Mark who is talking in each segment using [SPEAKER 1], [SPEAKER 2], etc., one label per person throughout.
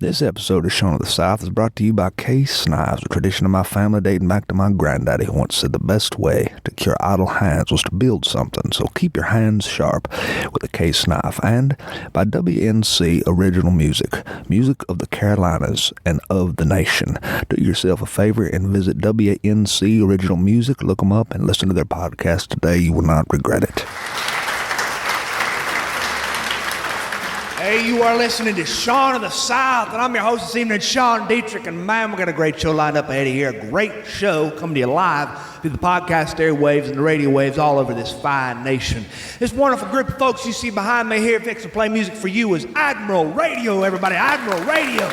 [SPEAKER 1] This episode of Shaun of the South is brought to you by case knives, a tradition of my family dating back to my granddaddy, who once said the best way to cure idle hands was to build something, so keep your hands sharp with a case knife. And by WNC Original Music, music of the Carolinas and of the nation. Do yourself a favor and visit WNC Original Music, look them up, and listen to their podcast today. You will not regret it.
[SPEAKER 2] Hey, you are listening to Shaun of the South, and I'm your host this evening, Sean Dietrich, and man, we got a great show lined up ahead of here. A great show coming to you live through the podcast airwaves and the radio waves all over this fine nation. This wonderful group of folks you see behind me here fixing to play music for you is Admiral Radio, everybody. Admiral Radio.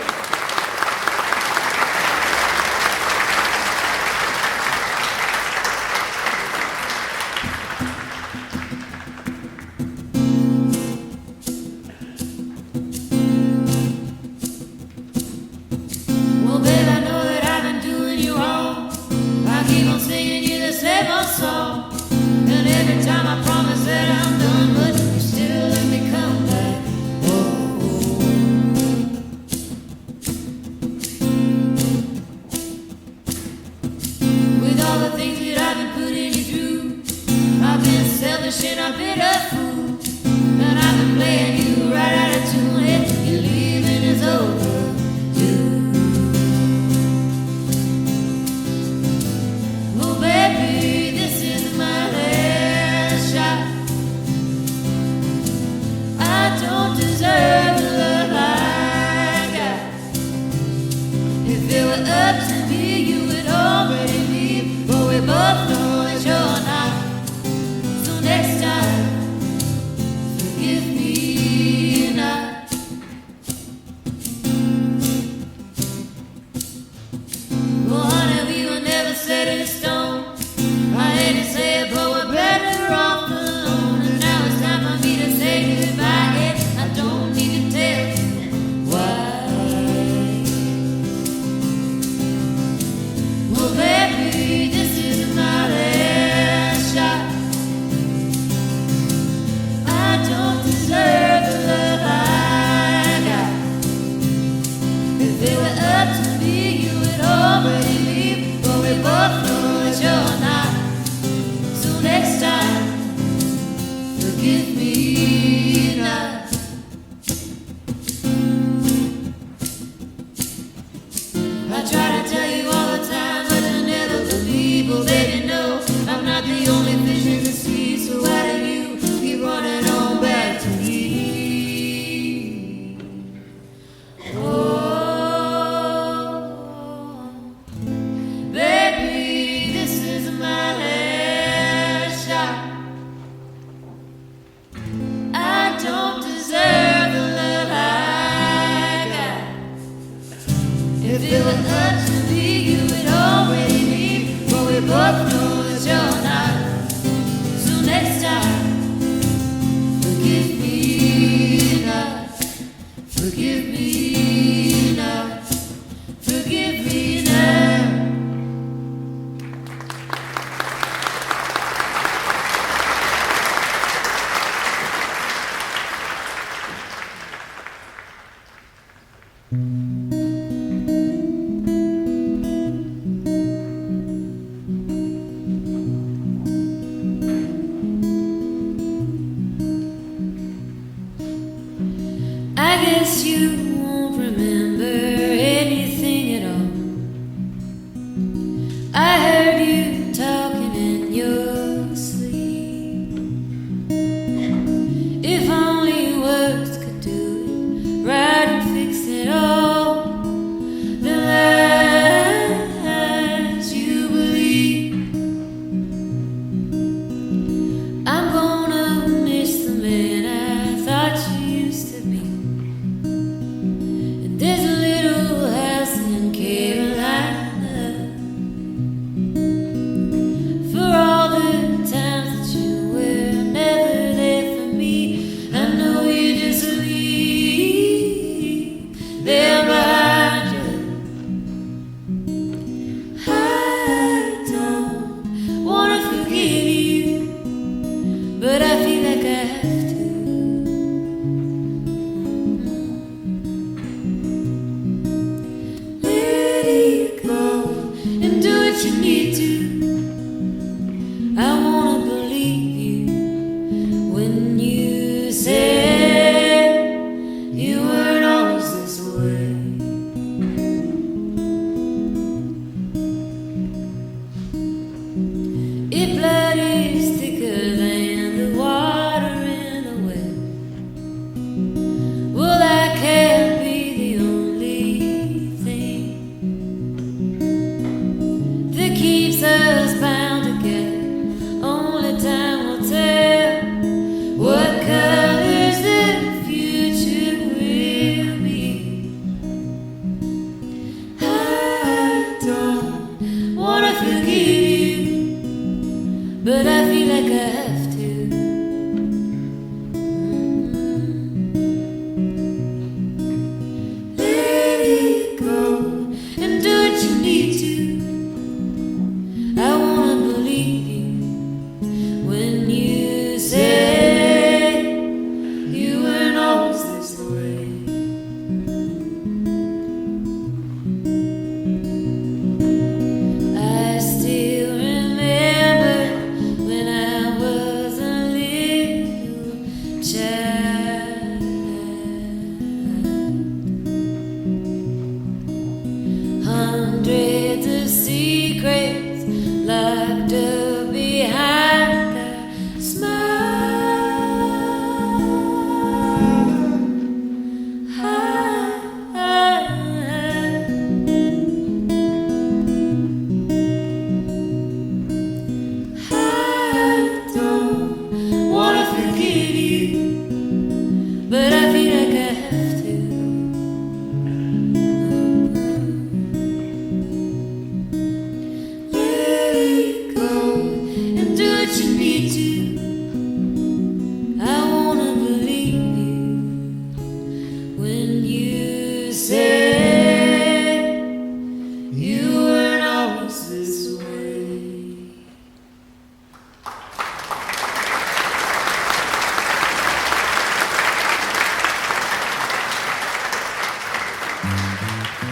[SPEAKER 3] If only words could do it, right and fix it all. you need to. I wanna believe you when you say you weren't always this way. If blood is thicker than the water in the well, well, that can't be the only thing that keeps us bound together. Only time will tell what colors the future will be. I don't wanna forgive you, but I feel like I have to. Let it go and do what you need to. I wanna believe you when you say you weren't always this way. I still remember when I was a little child. Hundreds of secrets locked up behind a smile. I don't wanna forgive you, but I feel like I have to. Let it go and do what you need to. I wanna believe you when you say you weren't always this way.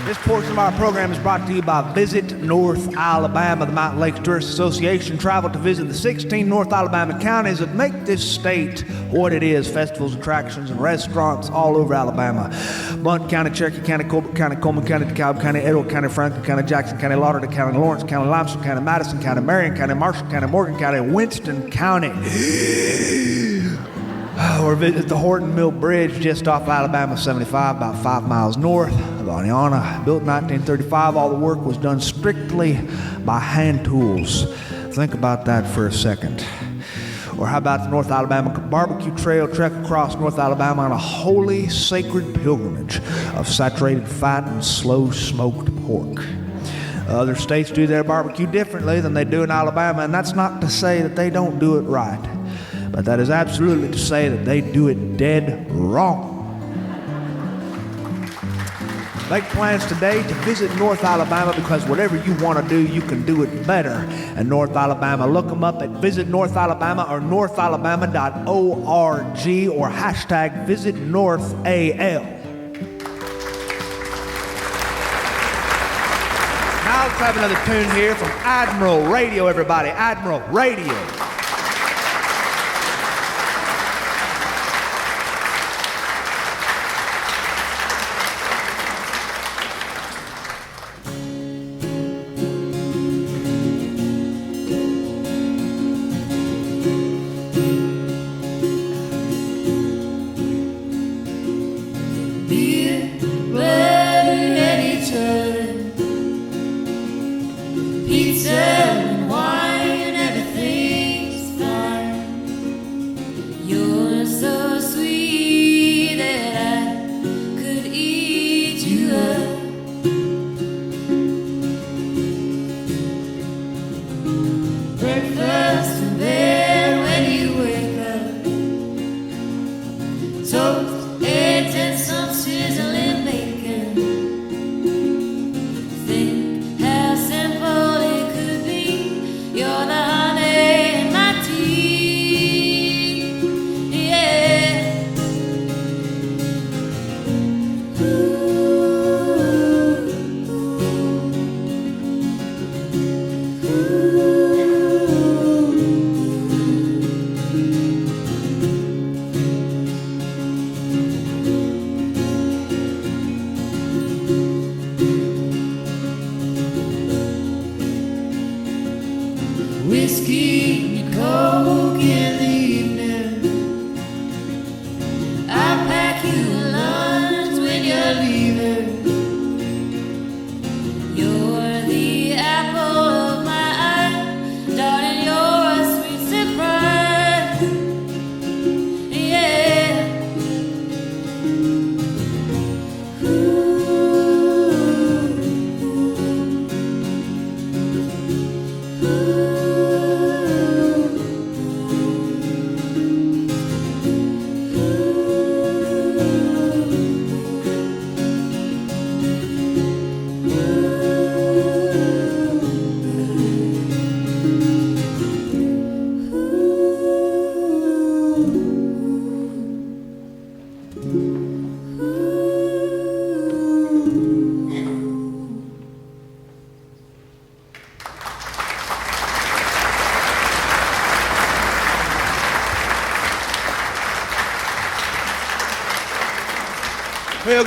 [SPEAKER 2] This portion of our program is brought to you by Visit North Alabama. The Mountain Lakes Tourist Association traveled to visit the 16 North Alabama counties that make this state what it is. Festivals, attractions, and restaurants all over Alabama. Blount County, Cherokee County, Colbert County, Coleman County, DeKalb County, Edward County, Franklin County, Jackson County, Lauderdale County, Lawrence County, Limestone County, Madison County, Marion County, Marshall County, Morgan County, and Winston County. Or visit the Horton Mill Bridge just off Alabama 75, about 5 miles north of Aniana. Built in 1935, all the work was done strictly by hand tools. Think about that for a second. Or how about the North Alabama Barbecue Trail, trek across North Alabama on a holy, sacred pilgrimage of saturated fat and slow-smoked pork. Other states do their barbecue differently than they do in Alabama, and that's not to say that they don't do it right. But that is absolutely to say that they do it dead wrong. Make plans today to visit North Alabama, because whatever you want to do, you can do it better in North Alabama. Look them up at Visit North Alabama or northalabama.org or hashtag VisitNorthAL. Now let's have another tune here from Admiral Radio, everybody. Admiral Radio.
[SPEAKER 3] Beer, butter, and each other, pizza and wine and everything's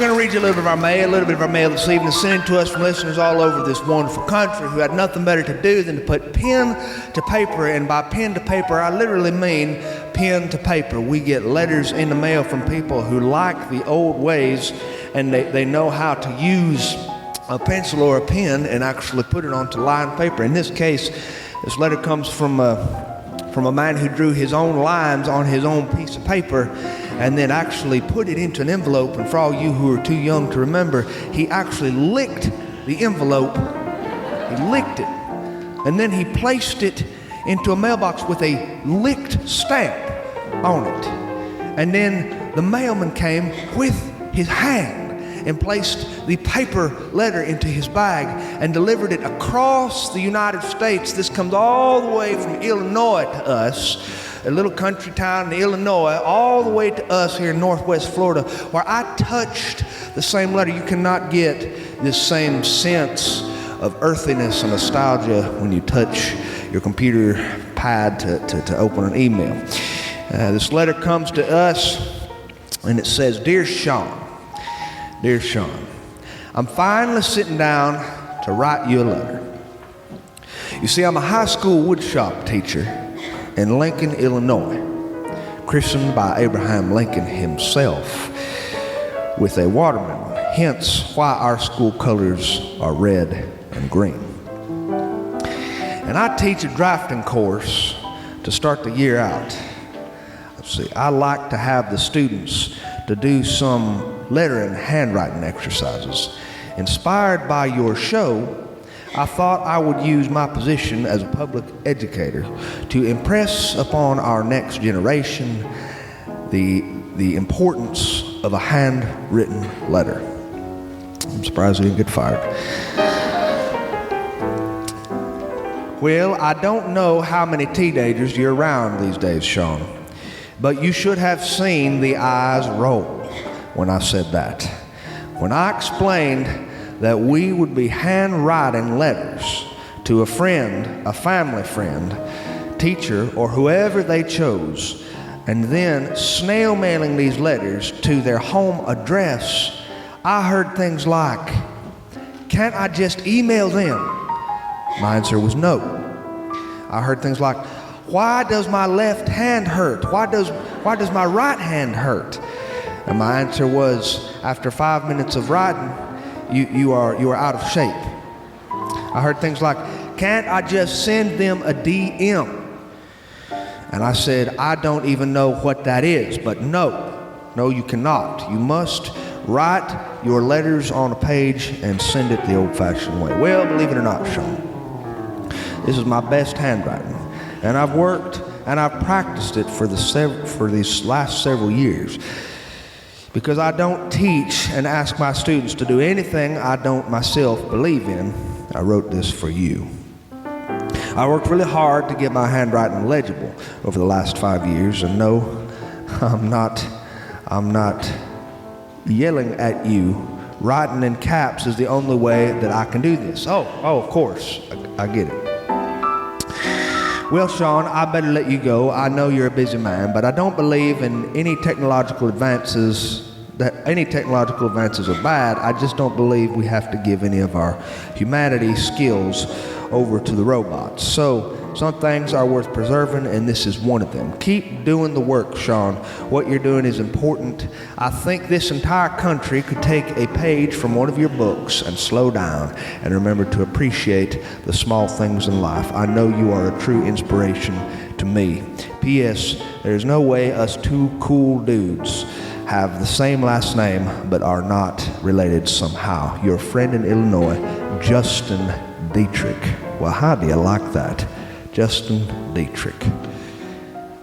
[SPEAKER 2] going to read you a little bit of our mail this evening, sent to us from listeners all over this wonderful country who had nothing better to do than to put pen to paper. And by pen to paper, I literally mean pen to paper. We get letters in the mail from people who like the old ways, and they know how to use a pencil or a pen and actually put it onto lined paper. In this case, this letter comes from a man who drew his own lines on his own piece of paper and then actually put it into an envelope. And for all you who are too young to remember, he actually licked the envelope. He licked it. And then he placed it into a mailbox with a licked stamp on it. And then the mailman came with his hand and placed the paper letter into his bag and delivered it across the United States. This comes all the way from Illinois to us, a little country town in Illinois, all the way to us here in Northwest Florida, where I touched the same letter. You cannot get this same sense of earthiness and nostalgia when you touch your computer pad to open an email. This letter comes to us and it says, Dear Sean, I'm finally sitting down to write you a letter. You see, I'm a high school woodshop teacher in Lincoln, Illinois, christened by Abraham Lincoln himself with a watermelon, hence why our school colors are red and green. And I teach a drafting course to start the year out. Let's see, I like to have the students to do some letter and handwriting exercises. Inspired by your show, I thought I would use my position as a public educator to impress upon our next generation the importance of a handwritten letter. I'm surprised I didn't get fired. Well, I don't know how many teenagers you're around these days, Sean, but you should have seen the eyes roll when I said that. When I explained that we would be handwriting letters to a friend, a family friend, teacher, or whoever they chose, and then snail mailing these letters to their home address, I heard things like, can't I just email them? My answer was no. I heard things like, why does my left hand hurt? Why does my right hand hurt? And my answer was, after 5 minutes of writing, you are out of shape. I heard things like, can't I just send them a DM? And I said, I don't even know what that is, but no, you cannot. You must write your letters on a page and send it the old-fashioned way. Well, believe it or not, Sean, this is my best handwriting, and I've worked and I've practiced it for these last several years. Because I don't teach and ask my students to do anything I don't myself believe in, I wrote this for you. I worked really hard to get my handwriting legible over the last 5 years, and no, I'm not yelling at you. Writing in caps is the only way that I can do this. Oh, of course, I get it. Well, Sean, I better let you go. I know you're a busy man, but I don't believe in any technological advances are bad. I just don't believe we have to give any of our humanity skills over to the robots. So some things are worth preserving, and this is one of them. Keep doing the work, Sean. What you're doing is important. I think this entire country could take a page from one of your books and slow down and remember to appreciate the small things in life. I know you are a true inspiration to me. P.S. There's no way us two cool dudes have the same last name but are not related somehow. Your friend in Illinois, Justin Dietrich. Well, how do you like that? Justin Dietrich.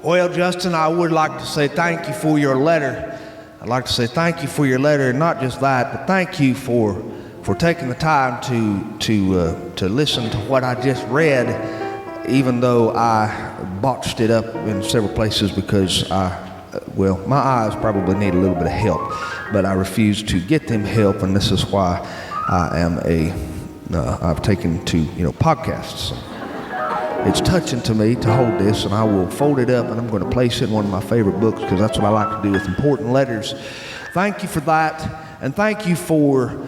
[SPEAKER 2] Well, Justin, I would like to say thank you for your letter. I'd like to say thank you for your letter, and not just that, but thank you for taking the time to listen to what I just read, even though I botched it up in several places because my eyes probably need a little bit of help, but I refuse to get them help, and this is why I've taken to podcasts. It's touching to me to hold this, and I will fold it up and I'm going to place it in one of my favorite books because that's what I like to do with important letters. Thank you for that. And thank you for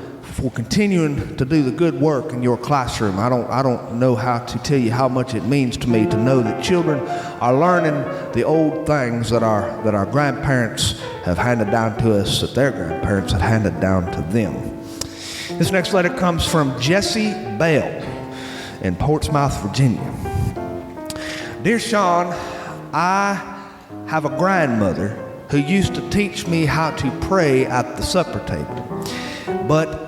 [SPEAKER 2] continuing to do the good work in your classroom. I don't know how to tell you how much it means to me to know that children are learning the old things that our grandparents have handed down to us, that their grandparents had handed down to them. This next letter comes from Jesse Bell in Portsmouth, Virginia. Dear Sean, I have a grandmother who used to teach me how to pray at the supper table. But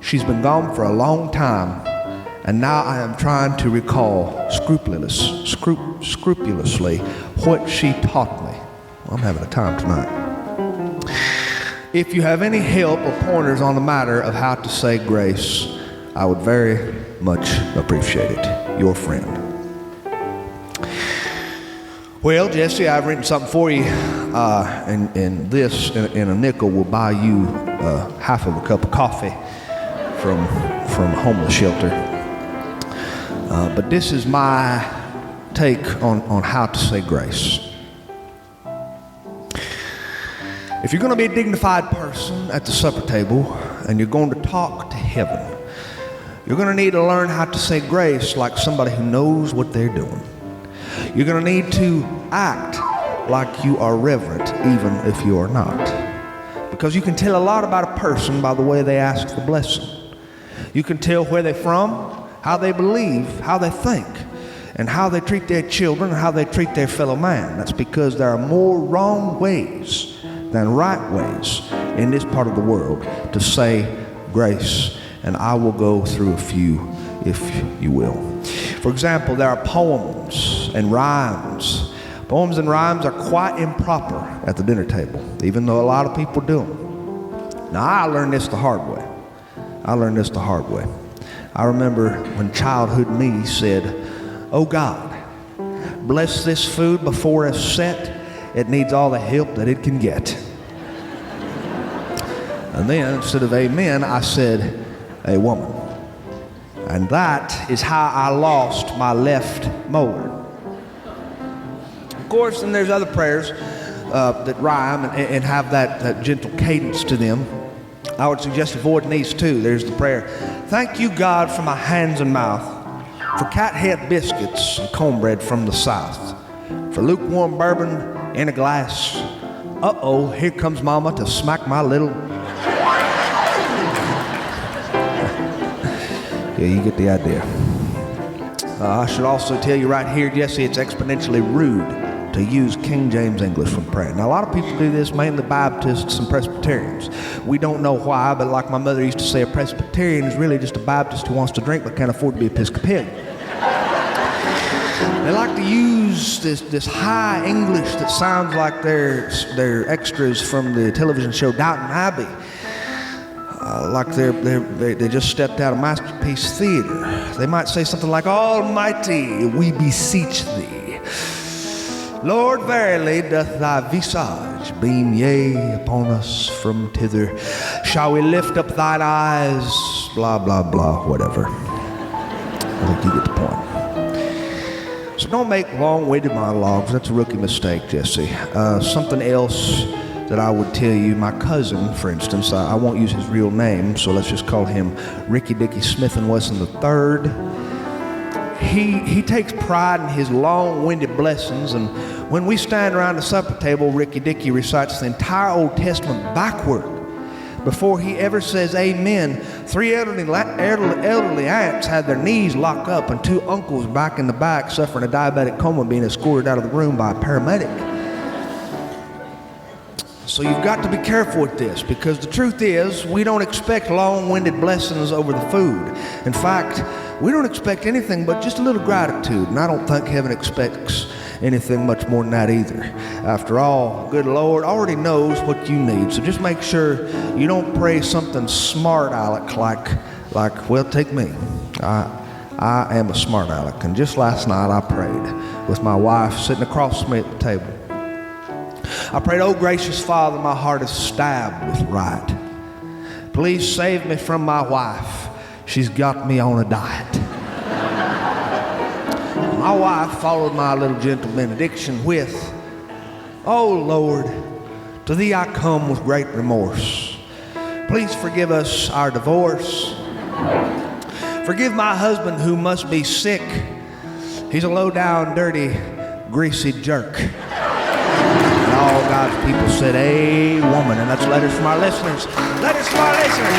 [SPEAKER 2] she's been gone for a long time, and now I am trying to recall scrupulously what she taught me. Well, I'm having a time tonight. If you have any help or pointers on the matter of how to say grace, I would very much appreciate it. Your friend. Well, Jesse, I've written something for you, and this in a nickel will buy you half of a cup of coffee from a homeless shelter. But this is my take on how to say grace. If you're going to be a dignified person at the supper table and you're going to talk to heaven, you're going to need to learn how to say grace like somebody who knows what they're doing. You're going to need to act like you are reverent even if you are not. Because you can tell a lot about a person by the way they ask the blessing. You can tell where they're from, how they believe, how they think, and how they treat their children, and how they treat their fellow man. That's because there are more wrong ways than right ways in this part of the world to say grace. And I will go through a few, if you will. For example, there are poems and rhymes. Poems and rhymes are quite improper at the dinner table, even though a lot of people do them. Now, I learned this the hard way. I remember when childhood me said, "Oh God, bless this food before it's set. It needs all the help that it can get." And then, instead of amen, I said, "A woman." And that is how I lost my left molar. Of course, and there's other prayers that rhyme and have that gentle cadence to them. I would suggest avoiding these too. There's the prayer, "Thank you, God, for my hands and mouth, for cat head biscuits and cornbread from the South, for lukewarm bourbon in a glass. Uh-oh, here comes Mama to smack my little..." Yeah, you get the idea. I should also tell you right here, Jesse, it's exponentially rude to use King James English when praying. Now, a lot of people do this, mainly Baptists and Presbyterians. We don't know why, but like my mother used to say, a Presbyterian is really just a Baptist who wants to drink but can't afford to be Episcopalian. They like to use this high English that sounds like they're extras from the television show Downton Abbey. Like they just stepped out of Masterpiece Theater. They might say something like, "Almighty, we beseech thee. Lord, verily doth thy visage beam yea upon us from thither. Shall we lift up thine eyes?" Blah, blah, blah, whatever. I think you get the point. So don't make long-winded monologues. That's a rookie mistake, Jesse. Something else that I would tell you, my cousin, for instance, I won't use his real name, so let's just call him Ricky Dicky Smith and Wesson III. He takes pride in his long-winded blessings, and when we stand around the supper table, Ricky Dicky recites the entire Old Testament backward. Before he ever says amen, 3 elderly aunts had their knees locked up, and 2 uncles back in the back suffering a diabetic coma being escorted out of the room by a paramedic. So you've got to be careful with this, because the truth is, we don't expect long-winded blessings over the food. In fact, we don't expect anything but just a little gratitude, and I don't think heaven expects anything much more than that either. After all, good Lord already knows what you need, so just make sure you don't pray something smart aleck like, well, take me. I am a smart aleck, and just last night I prayed with my wife sitting across from me at the table. I prayed, "Oh, gracious Father, my heart is stabbed with right. Please save me from my wife. She's got me on a diet." My wife followed my little gentle benediction with, "Oh, Lord, to thee I come with great remorse. Please forgive us our divorce. Forgive my husband who must be sick. He's a low-down, dirty, greasy jerk. And all God's people said, "A woman." And that's letters from our listeners. Letters from our listeners.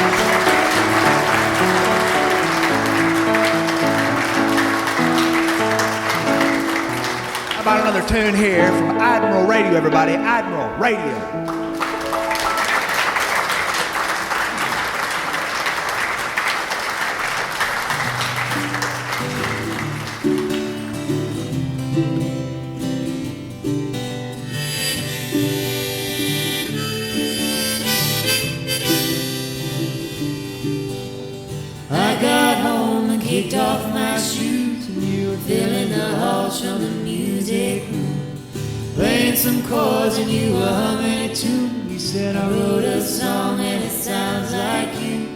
[SPEAKER 2] How about another tune here from Admiral Radio, everybody? Admiral Radio.
[SPEAKER 3] Kicked off my shoes and you were filling the halls from the music room, playing some chords and you were humming a tune. You said I wrote a song and it sounds like you,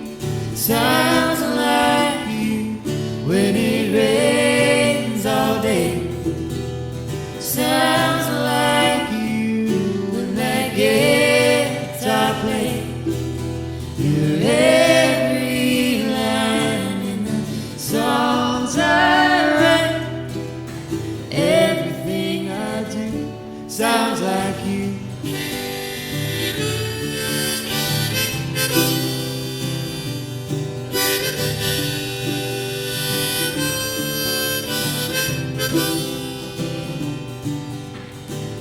[SPEAKER 3] sounds like you when it rains all day, sounds like you when that guitar plays. You're every line in the songs I write, everything I do sounds like you.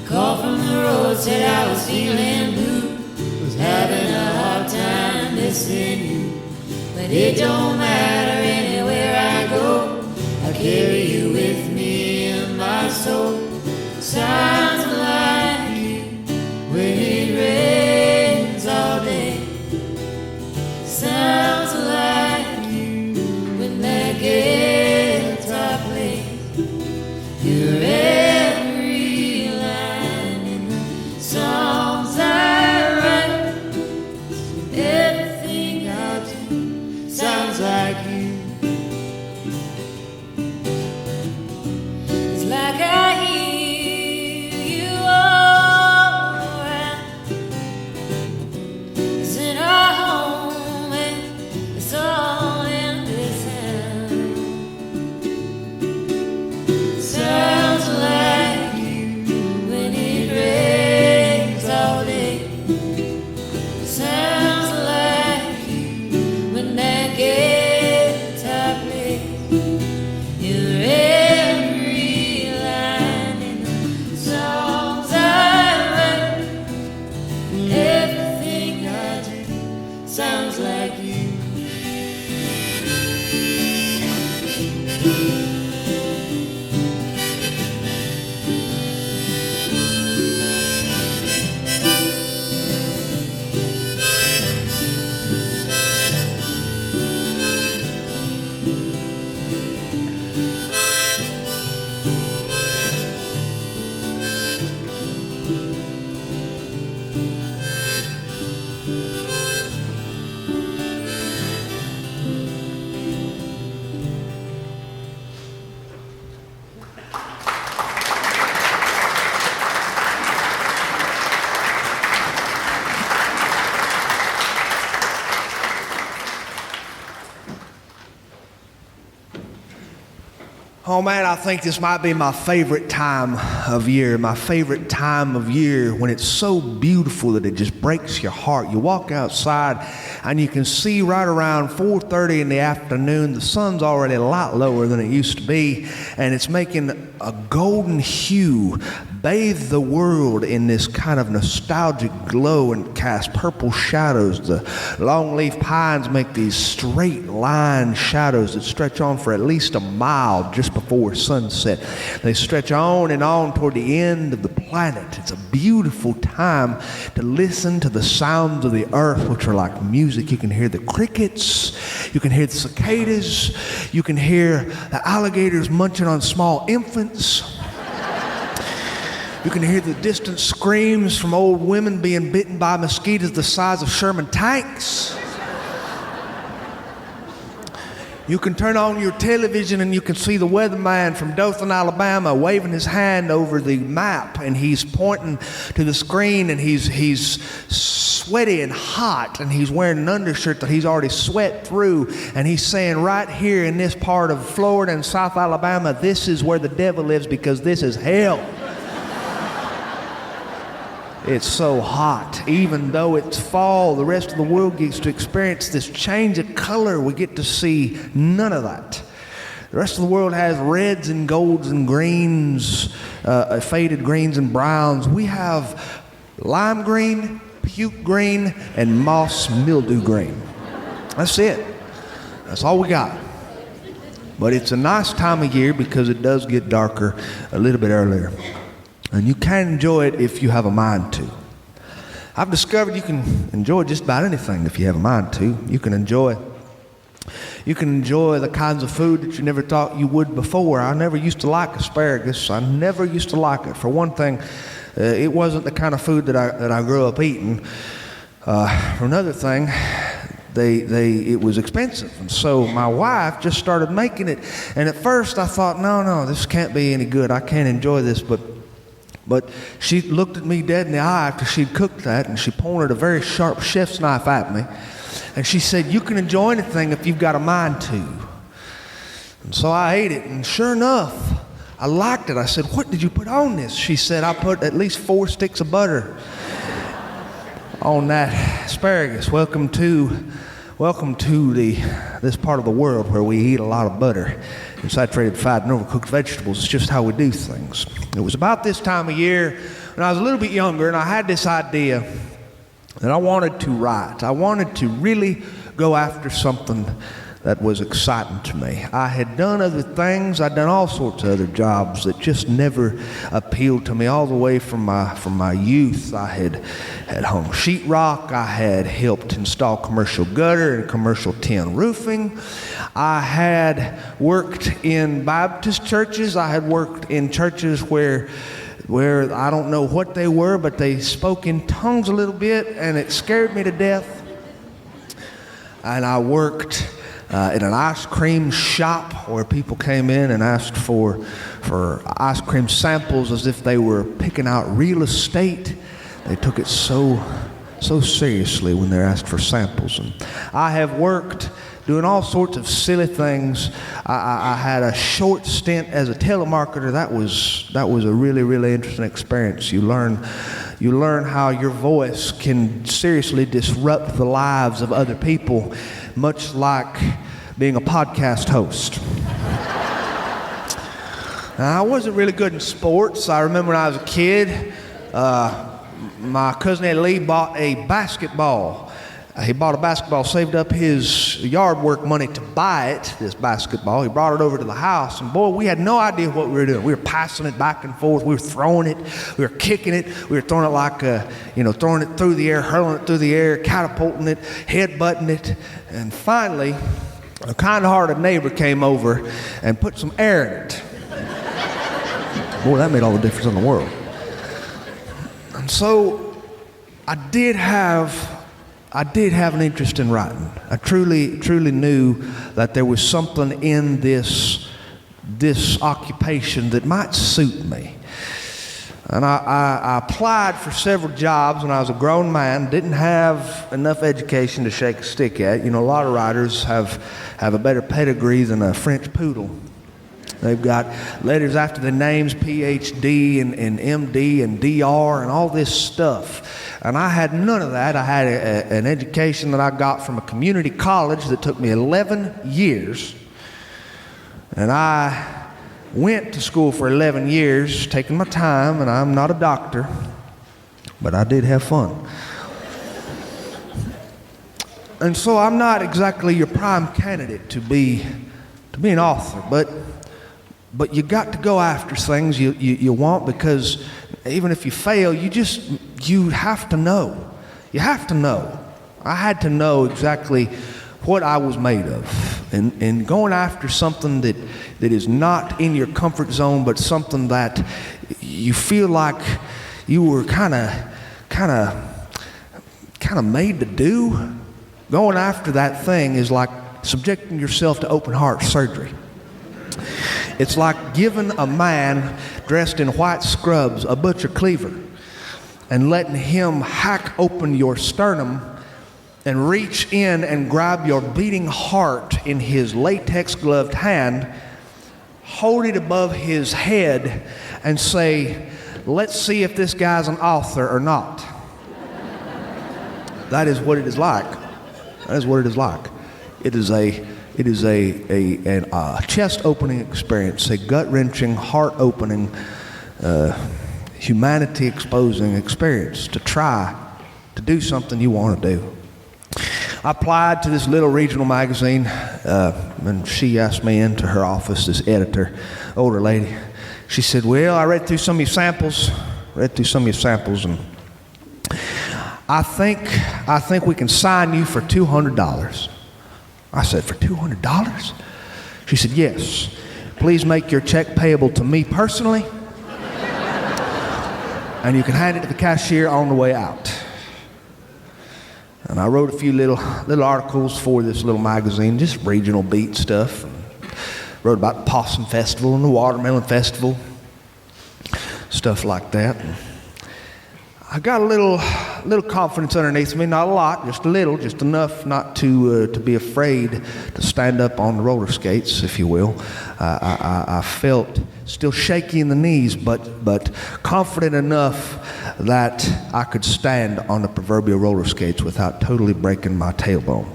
[SPEAKER 3] Call from the road, said I was feeling blue, was having a hard time missing you. But it don't matter, anywhere I go, I carry you with me in my soul. Sounds like you when it rains all day, sounds like you when that guitar plays. You're every line in the songs I write, everything I do sounds like you. It's like I hear you all around. It's in our home and it's all in this sound. Sounds like you when it rains all day. Sounds like you when that guitar plays. You're every line in the songs I write, everything I do sounds like you.
[SPEAKER 2] Oh man, I think this might be my favorite time of year. My favorite time of year when it's so beautiful that it just breaks your heart. You walk outside and you can see right around 4:30 in the afternoon, the sun's already a lot lower than it used to be, and it's making a golden hue bathe the world in this kind of nostalgic glow and cast purple shadows. The longleaf pines make these straight line shadows that stretch on for at least a mile just before sunset. They stretch on and on toward the end of the planet. It's a beautiful time to listen to the sounds of the earth, which are like music. You can hear the crickets, you can hear the cicadas, you can hear the alligators munching on small infants. You can hear the distant screams from old women being bitten by mosquitoes the size of Sherman tanks. You can turn on your television and you can see the weatherman from Dothan, Alabama, waving his hand over the map, and he's pointing to the screen, and he's sweaty and hot, and he's wearing an undershirt that he's already sweat through, and he's saying, right here in this part of Florida and South Alabama, this is where the devil lives because this is hell. It's so hot. Even though it's fall, the rest of the world gets to experience this change of color. We get to see none of that. The rest of the world has reds and golds and greens, faded greens and browns. We have lime green, puke green, and moss mildew green. That's it. That's all we got. But it's a nice time of year because it does get darker a little bit earlier. And you can enjoy it if you have a mind to. I've discovered you can enjoy just about anything if you have a mind to. You can enjoy the kinds of food that you never thought you would before. I never used to like asparagus. I never used to like it. For one thing, it wasn't the kind of food that I grew up eating. For another thing, it was expensive, and so my wife just started making it. And at first I thought, no, this can't be any good. I can't enjoy this, but she looked at me dead in the eye after she'd cooked that, and she pointed a very sharp chef's knife at me, and she said, you can enjoy anything if you've got a mind to. And so I ate it, and sure enough, I liked it. I said, what did you put on this? She said, I put at least 4 sticks of butter on that asparagus. Welcome to this part of the world where we eat a lot of butter and saturated fat and overcooked vegetables. It's just how we do things. It was about this time of year when I was a little bit younger, and I had this idea that I wanted to write. I wanted to really go after something that was exciting to me. I had done other things. I'd done all sorts of other jobs that just never appealed to me all the way from my youth. I had hung sheetrock. I had helped install commercial gutter and commercial tin roofing. I had worked in Baptist churches. I had worked in churches where I don't know what they were, but they spoke in tongues a little bit, and it scared me to death. And I worked in an ice cream shop where people came in and asked for ice cream samples as if they were picking out real estate. They took it so seriously when they're asked for samples. And I have worked doing all sorts of silly things. I had a short stint as a telemarketer. That was a really, really interesting experience. You learn how your voice can seriously disrupt the lives of other people, much like being a podcast host. Now, I wasn't really good in sports. I remember when I was a kid, my cousin Ed Lee bought a basketball. He bought a basketball, saved up his yard work money to buy it, this basketball. He brought it over to the house, and boy, we had no idea what we were doing. We were passing it back and forth. We were throwing it. We were kicking it. We were throwing it like, throwing it through the air, hurling it through the air, catapulting it, headbutting it. And finally, a kind-hearted neighbor came over and put some air in it. Boy, that made all the difference in the world. And so I did have an interest in writing. I truly knew that there was something in this occupation that might suit me. And I applied for several jobs when I was a grown man, didn't have enough education to shake a stick at. You know, a lot of writers have a better pedigree than a French poodle. They've got letters after their names, PhD and MD and DR and all this stuff. And I had none of that. I had an education that I got from a community college that took me 11 years. And I went to school for 11 years, taking my time, and I'm not a doctor, but I did have fun. And so I'm not exactly your prime candidate to be an author, but you got to go after things you want, because even if you fail, you have to know. You have to know. I had to know exactly what I was made of, and going after something that is not in your comfort zone, but something that you feel like you were kind of made to do. Going after that thing is like subjecting yourself to open heart surgery. It's like giving a man dressed in white scrubs a butcher cleaver and letting him hack open your sternum and reach in and grab your beating heart in his latex gloved hand, hold it above his head, and say, let's see if this guy's an author or not. That is what it is like. That is what it is like. It is a chest-opening experience, a gut-wrenching, heart-opening, humanity-exposing experience to try to do something you want to do. I applied to this little regional magazine, and she asked me into her office, this editor, older lady. She said, well, I read through some of your samples, and I think we can sign you for $200. I said, for $200? She said, yes. Please make your check payable to me personally, and you can hand it to the cashier on the way out. And I wrote a few little articles for this little magazine, just regional beat stuff. Wrote about the Possum Festival and the Watermelon Festival, stuff like that. And I got a little confidence underneath me, not a lot, just a little, just enough not to be afraid to stand up on the roller skates, if you will. I felt still shaky in the knees, but confident enough that I could stand on the proverbial roller skates without totally breaking my tailbone.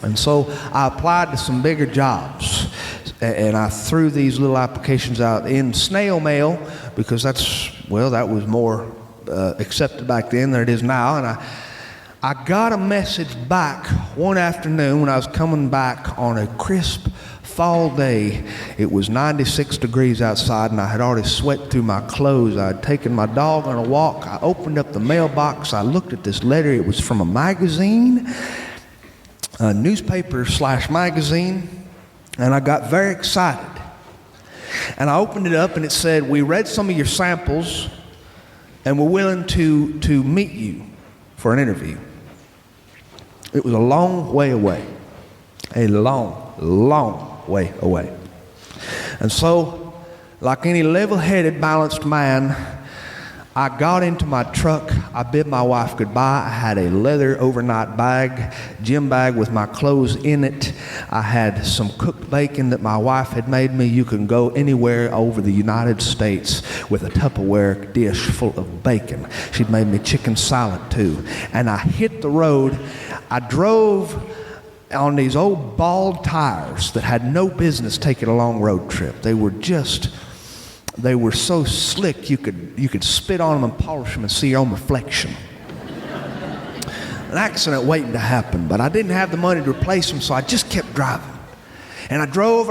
[SPEAKER 2] And so I applied to some bigger jobs, and I threw these little applications out in snail mail because that was more accepted back then than it is now. And I got a message back one afternoon when I was coming back on a crisp fall day. It was 96 degrees outside, and I had already sweat through my clothes. I had taken my dog on a walk. I opened up the mailbox. I looked at this letter. It was from a magazine, a newspaper/magazine, and I got very excited. And I opened it up, and it said, we read some of your samples, and we're willing to meet you for an interview. It was a long way away. A long way away. And so, like any level-headed, balanced man, I got into my truck. I bid my wife goodbye. I had a leather overnight bag, gym bag with my clothes in it. I had some cooked bacon that my wife had made me. You can go anywhere over the United States with a Tupperware dish full of bacon. She'd made me chicken salad too. And I hit the road. I drove on these old bald tires that had no business taking a long road trip. They were so slick you could spit on them and polish them and see your own reflection. An accident waiting to happen, but I didn't have the money to replace them, so I just kept driving. And I drove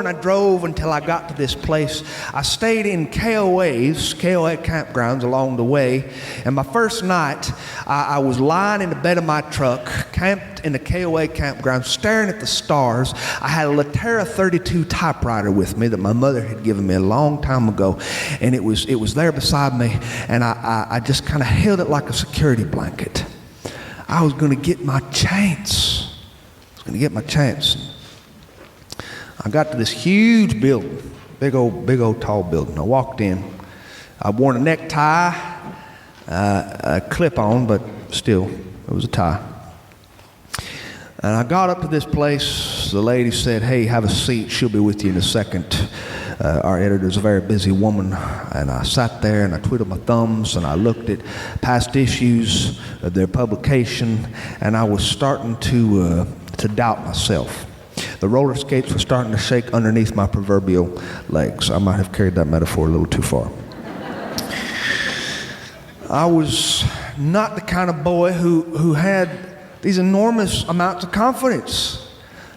[SPEAKER 2] until I got to this place. I stayed in KOA campgrounds along the way. And my first night, I was lying in the bed of my truck, camped in the KOA campground, staring at the stars. I had a Latera 32 typewriter with me that my mother had given me a long time ago. And it was there beside me, and I just kind of held it like a security blanket. I was going to get my chance. I got to this huge building, big old tall building. I walked in. I wore a necktie, a clip-on, but still, it was a tie. And I got up to this place. The lady said, hey, have a seat. She'll be with you in a second. Our editor's a very busy woman. And I sat there and I twiddled my thumbs and I looked at past issues of their publication, and I was starting to doubt myself. The roller skates were starting to shake underneath my proverbial legs. I might have carried that metaphor a little too far. I was not the kind of boy who had these enormous amounts of confidence.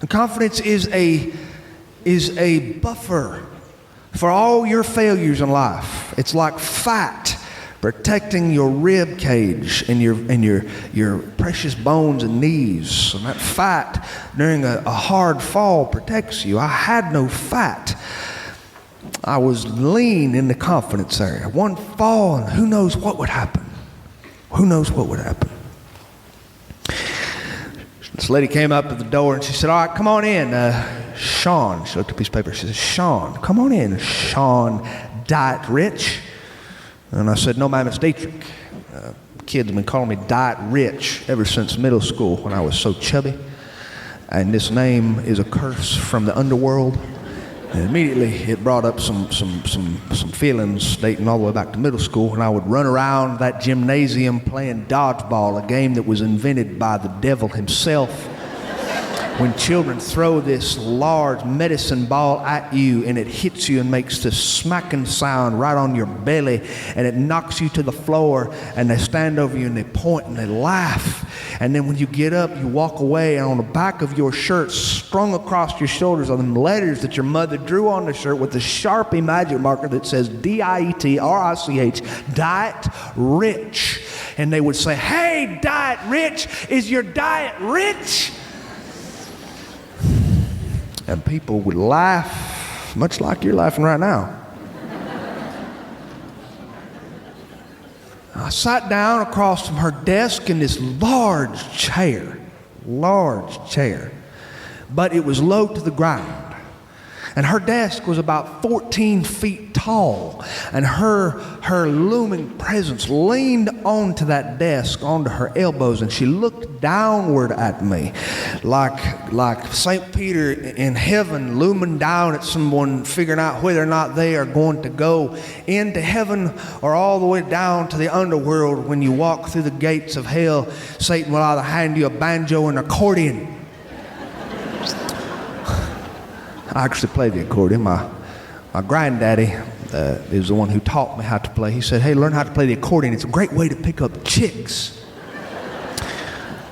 [SPEAKER 2] And confidence is a buffer for all your failures in life. It's like fat protecting your rib cage and your precious bones and knees. And that fat during a hard fall protects you. I had no fat. I was lean in the confidence area. One fall and who knows what would happen. This lady came up to the door and she said, all right, come on in. Sean, she looked at a piece of paper. She said, Sean, come on in. Sean Dietrich. And I said, no, ma'am, it's Dietrich. Kids have been calling me Diet Rich ever since middle school when I was so chubby. And this name is a curse from the underworld. And immediately it brought up some feelings dating all the way back to middle school when I would run around that gymnasium playing dodgeball, a game that was invented by the devil himself. When children throw this large medicine ball at you and it hits you and makes this smacking sound right on your belly and it knocks you to the floor and they stand over you and they point and they laugh. And then when you get up, you walk away and on the back of your shirt, strung across your shoulders are the letters that your mother drew on the shirt with a Sharpie magic marker that says D-I-E-T-R-I-C-H, Diet Rich. And they would say, hey, Diet Rich, is your diet rich? And people would laugh, much like you're laughing right now. I sat down across from her desk in this large chair, but it was low to the ground. And her desk was about 14 feet tall, and her looming presence leaned onto that desk, onto her elbows, and she looked downward at me like St. Peter in heaven looming down at someone, figuring out whether or not they are going to go into heaven or all the way down to the underworld. When you walk through the gates of hell, Satan will either hand you a banjo and an accordion. I actually played the accordion. My granddaddy is the one who taught me how to play. He said, hey, learn how to play the accordion. It's a great way to pick up chicks.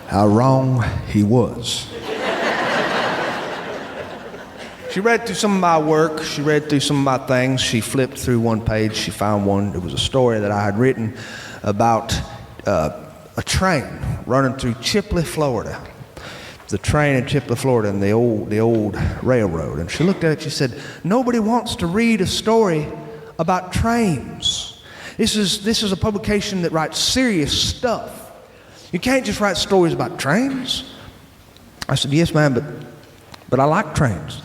[SPEAKER 2] How wrong he was. She read through some of my work. She read through some of my things. She flipped through one page. She found one. It was a story that I had written about a train running through Chipley, Florida. The train in Chipley, Florida, and the old railroad. And she looked at it, she said, nobody wants to read a story about trains. This is a publication that writes serious stuff. You can't just write stories about trains. I said, yes, ma'am, but I like trains.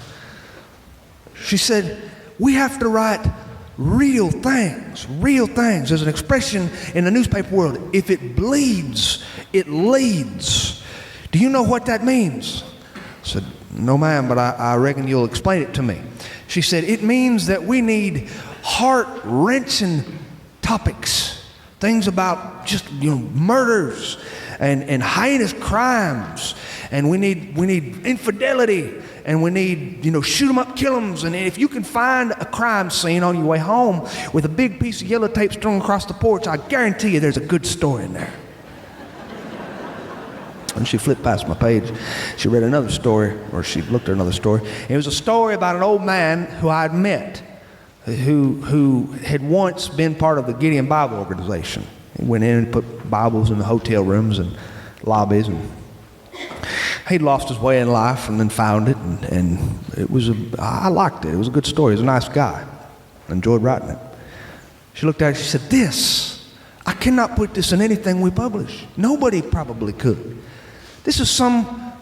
[SPEAKER 2] She said, we have to write real things, real things. There's an expression in the newspaper world, if it bleeds, it leads. Do you know what that means? I said, no, ma'am, but I reckon you'll explain it to me. She said, it means that we need heart-wrenching topics, things about just, murders and heinous crimes, and we need infidelity, and we need, shoot 'em up, kill 'ems. And if you can find a crime scene on your way home with a big piece of yellow tape strung across the porch, I guarantee you there's a good story in there. And she flipped past my page. She read another story, or she looked at another story. It was a story about an old man who I had met, who had once been part of the Gideon Bible organization. He went in and put Bibles in the hotel rooms and lobbies, and he'd lost his way in life and then found it, and I liked it. It was a good story. He was a nice guy. I enjoyed writing it. She looked at it, she said, I cannot put this in anything we publish. Nobody probably could. This is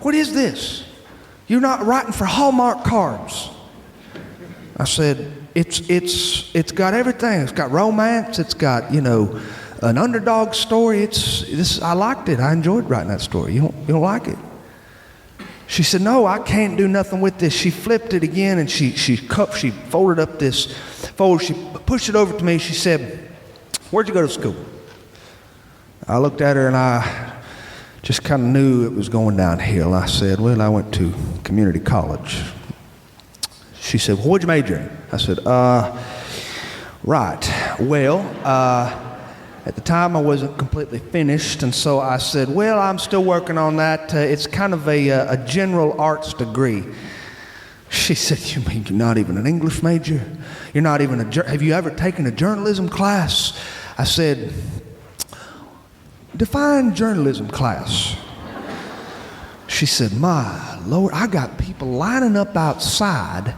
[SPEAKER 2] what is this? You're not writing for Hallmark cards. I said, it's got everything. It's got romance. It's got, an underdog story. I liked it. I enjoyed writing that story. You don't like it? She said, no, I can't do nothing with this. She flipped it again and she folded up this folder. She pushed it over to me. She said, where'd you go to school? I looked at her and I just kind of knew it was going downhill. I said, well, I went to community college. She said, well, what'd you major in? I said, right. Well, at the time I wasn't completely finished, and so I said, well, I'm still working on that. It's kind of a general arts degree. She said, you mean you're not even an English major? You're not even have you ever taken a journalism class? I said, define journalism class. She said, my Lord, I got people lining up outside,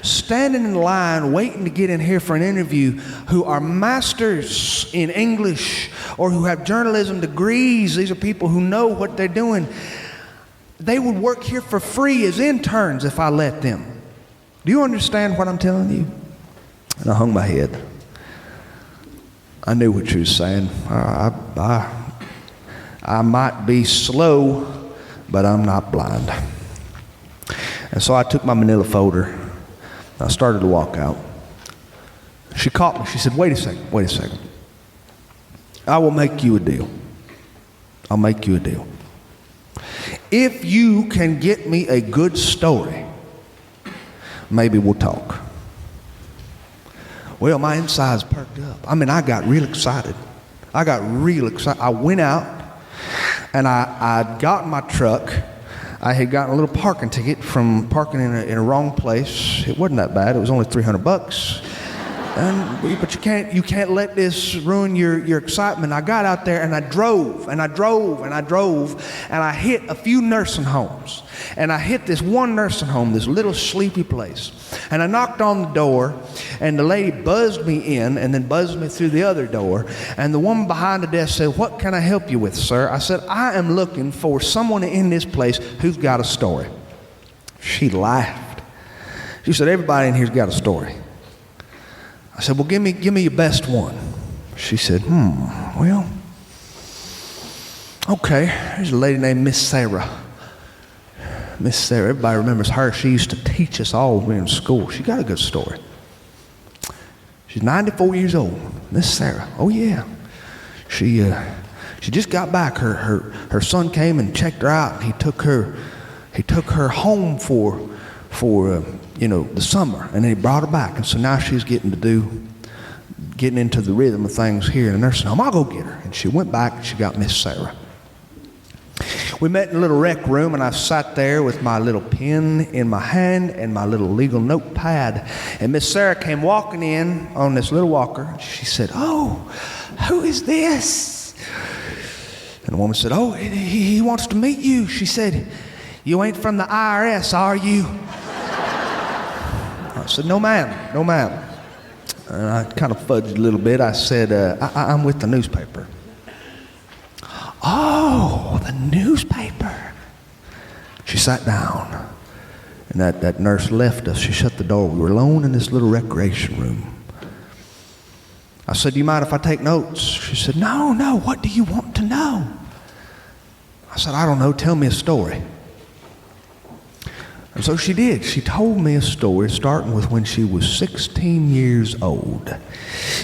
[SPEAKER 2] standing in line waiting to get in here for an interview, who are masters in English or who have journalism degrees. These are people who know what they're doing. they would work here for free as interns if I let them. Do you understand what I'm telling you? And I hung my head. I knew what she was saying. I might be slow, but I'm not blind. And so I took my manila folder, and I started to walk out. She caught me. She said, wait a second. I will make you a deal. I'll make you a deal. If you can get me a good story, maybe we'll talk. Well, my insides perked up. I mean, I got real excited. I went out, and I'd got in my truck. I had gotten a little parking ticket from parking in a wrong place. It wasn't that bad. It was only $300. But you can't let this ruin your excitement. I got out there and I drove, and I hit a few nursing homes. And I hit this one nursing home, this little sleepy place. And I knocked on the door, and the lady buzzed me in and then buzzed me through the other door. And the woman behind the desk said, what can I help you with, sir? I said, I am looking for someone in this place who's got a story. She laughed. She said, everybody in here's got a story. I said, well, give me your best one. She said, well, okay. There's a lady named Miss Sarah. Miss Sarah, everybody remembers her. She used to teach us all when we were in school. She got a good story. She's 94 years old. Miss Sarah. Oh, yeah. She just got back. Her son came and checked her out. And he took her home for the summer, and then he brought her back. And so now she's getting into the rhythm of things here in the nursing home. I'll go get her. And she went back and she got Miss Sarah. We met in a little rec room, and I sat there with my little pen in my hand and my little legal notepad. And Miss Sarah came walking in on this little walker. She said, oh, who is this? And the woman said, oh, he wants to meet you. She said, you ain't from the IRS, are you? I said, no, ma'am. And I kind of fudged a little bit. I said, I'm with the newspaper. Oh, the newspaper. She sat down, and that nurse left us. She shut the door. We were alone in this little recreation room. I said, do you mind if I take notes? She said, no, what do you want to know? I said, I don't know, tell me a story. And so she did. She told me a story starting with when she was 16 years old.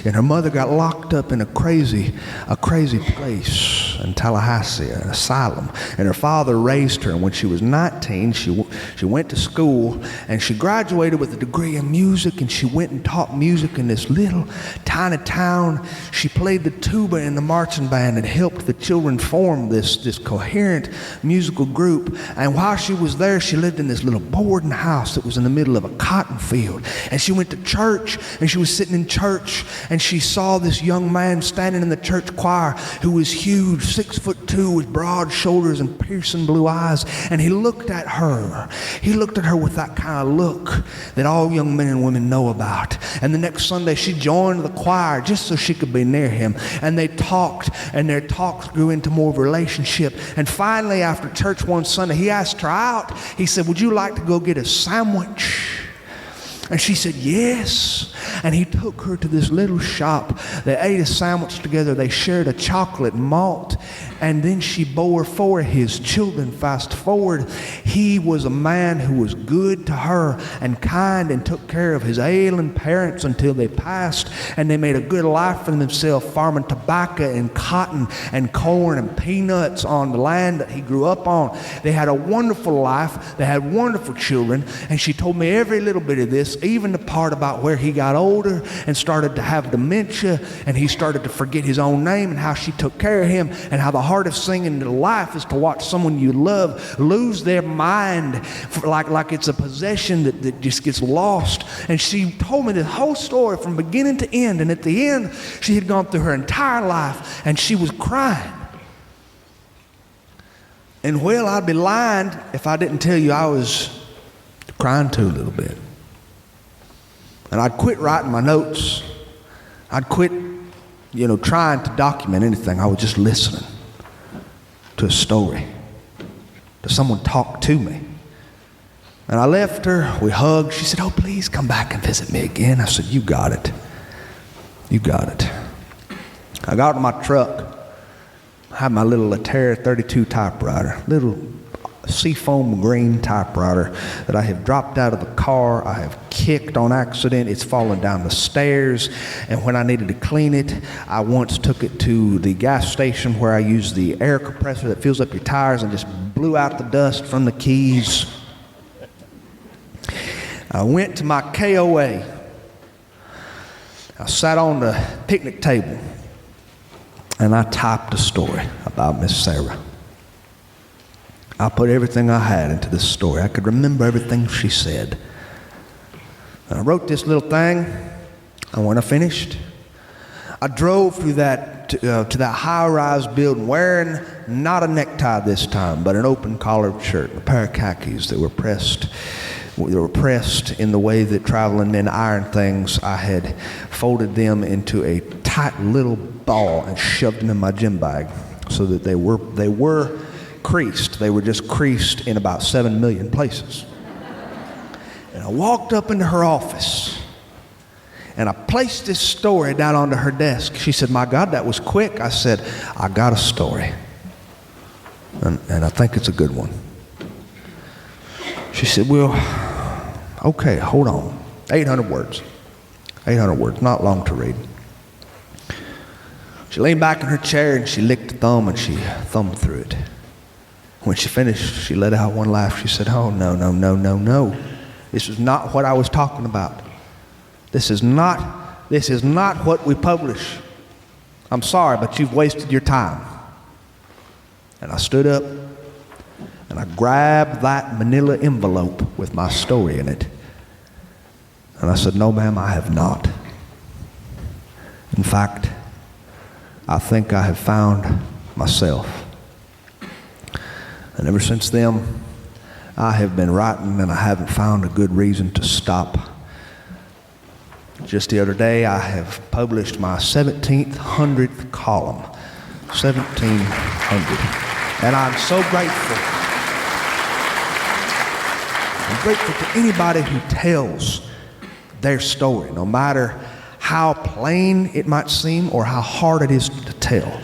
[SPEAKER 2] And her mother got locked up in a crazy place in Tallahassee, an asylum. And her father raised her. And when she was 19, she went to school, and she graduated with a degree in music, and she went and taught music in this little tiny town. She played the tuba in the marching band and helped the children form this coherent musical group. And while she was there, she lived in this little boarding house that was in the middle of a cotton field. And she went to church, and she was sitting in church, and she saw this young man standing in the church choir who was huge, 6'2", with broad shoulders and piercing blue eyes. And he looked at her. He looked at her with that kind of look that all young men and women know about. And the next Sunday, she joined the choir just so she could be near him. And they talked, and their talks grew into more of a relationship. And finally, after church one Sunday, he asked her out. He said, would you like to go get a sandwich? And she said, yes. And he took her to this little shop. They ate a sandwich together. They shared a chocolate malt. And then she bore 4 of his children. Fast forward, he was a man who was good to her and kind and took care of his ailing parents until they passed. And they made a good life for themselves, farming tobacco and cotton and corn and peanuts on the land that he grew up on. They had a wonderful life. They had wonderful children. And she told me every little bit of this, even the part about where he got older and started to have dementia, and he started to forget his own name, and how she took care of him, and how the hardest thing in life is to watch someone you love lose their mind like it's a possession that just gets lost. And she told me the whole story from beginning to end, and at the end she had gone through her entire life, and she was crying. And well, I'd be lying if I didn't tell you I was crying too a little bit. And I'd quit writing my notes. I'd quit, trying to document anything. I was just listening to a story. to someone talk to me. And I left her, we hugged. She said, "Oh, please come back and visit me again." I said, "You got it. You got it." I got to my truck. I had my little Latera 32 typewriter, little seafoam green typewriter that I have dropped out of the car. I have kicked on accident. It's fallen down the stairs. And when I needed to clean it, I once took it to the gas station where I used the air compressor that fills up your tires and just blew out the dust from the keys. I went to my KOA. I sat on the picnic table and I typed a story about Miss Sarah. I put everything I had into this story. I could remember everything she said. And I wrote this little thing, and when I finished, I drove through that to that high-rise building wearing not a necktie this time, but an open-collared shirt, a pair of khakis that were pressed. They were pressed in the way that traveling men iron things. I had folded them into a tight little ball and shoved them in my gym bag so that they were creased. They were just creased in about 7 million places. And I walked up into her office and I placed this story down onto her desk. She said, "My God, that was quick." I said, "I got a story. And I think it's a good one." She said, "Well, okay, hold on. 800 words. 800 words, not long to read." She leaned back in her chair and she licked the thumb and she thumbed through it. When she finished, she let out one laugh. She said, "Oh, no, no, no, no, no. This is not what I was talking about. This is not what we publish. I'm sorry, but you've wasted your time." And I stood up and I grabbed that manila envelope with my story in it. And I said, "No, ma'am, I have not. In fact, I think I have found myself." And ever since then, I have been writing and I haven't found a good reason to stop. Just the other day, I have published my 1700th column. 1700. And I'm so grateful. I'm grateful to anybody who tells their story, no matter how plain it might seem or how hard it is to tell.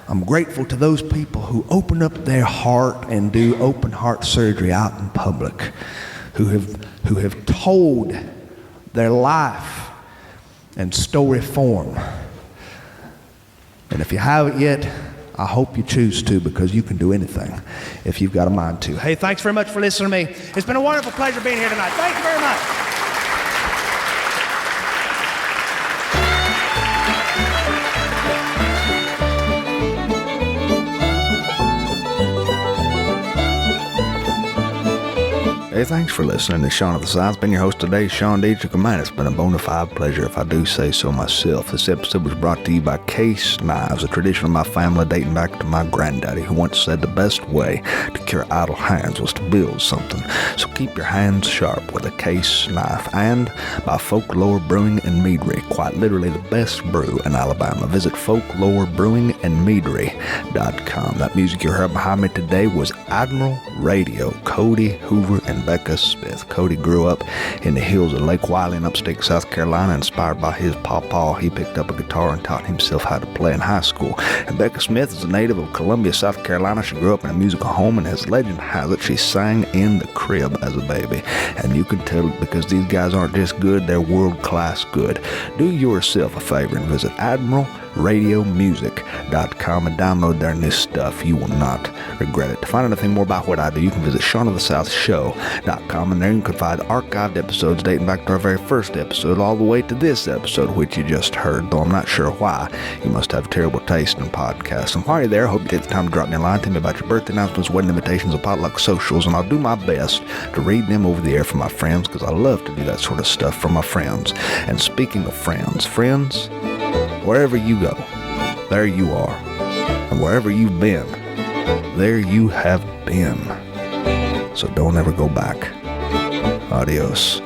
[SPEAKER 2] I'm grateful to those people who open up their heart and do open heart surgery out in public, who have told their life in story form. And if you haven't yet, I hope you choose to, because you can do anything if you've got a mind to. Hey, thanks very much for listening to me. It's been a wonderful pleasure being here tonight. Thank you very much.
[SPEAKER 1] Hey, thanks for listening to Sean of the South. Been your host today, Sean Dietrich. Man, it's been a bona fide pleasure, if I do say so myself. This episode was brought to you by Case Knives, a tradition of my family dating back to my granddaddy, who once said the best way to cure idle hands was to build something. So keep your hands sharp with a Case knife. And by Folklore Brewing and Meadery, quite literally the best brew in Alabama. Visit folklorebrewingandmeadery.com. That music you heard behind me today was Admiral Radio, Cody Hoover and Becca Smith. Cody grew up in the hills of Lake Wiley in upstate South Carolina. Inspired by his pawpaw, he picked up a guitar and taught himself how to play in high school. And Becca Smith is a native of Columbia, South Carolina. She grew up in a musical home, and as legend has it, she sang in the crib as a baby. And you can tell it because these guys aren't just good, they're world-class good. Do yourself a favor and visit AdmiralRadioMusic.com and download their new stuff. You will not regret it. To find anything more about what I do, you can visit SeanOfTheSouthShow.com, and there you can find archived episodes dating back to our very first episode all the way to this episode, which you just heard, though I'm not sure why. You must have terrible taste in podcasts. And while you're there, I hope you take the time to drop me a line, tell me about your birthday announcements, wedding invitations, and potluck socials, and I'll do my best to read them over the air for my friends, because I love to do that sort of stuff for my friends. And speaking of friends, wherever you go, there you are. And wherever you've been, there you have been. So don't ever go back. Adios.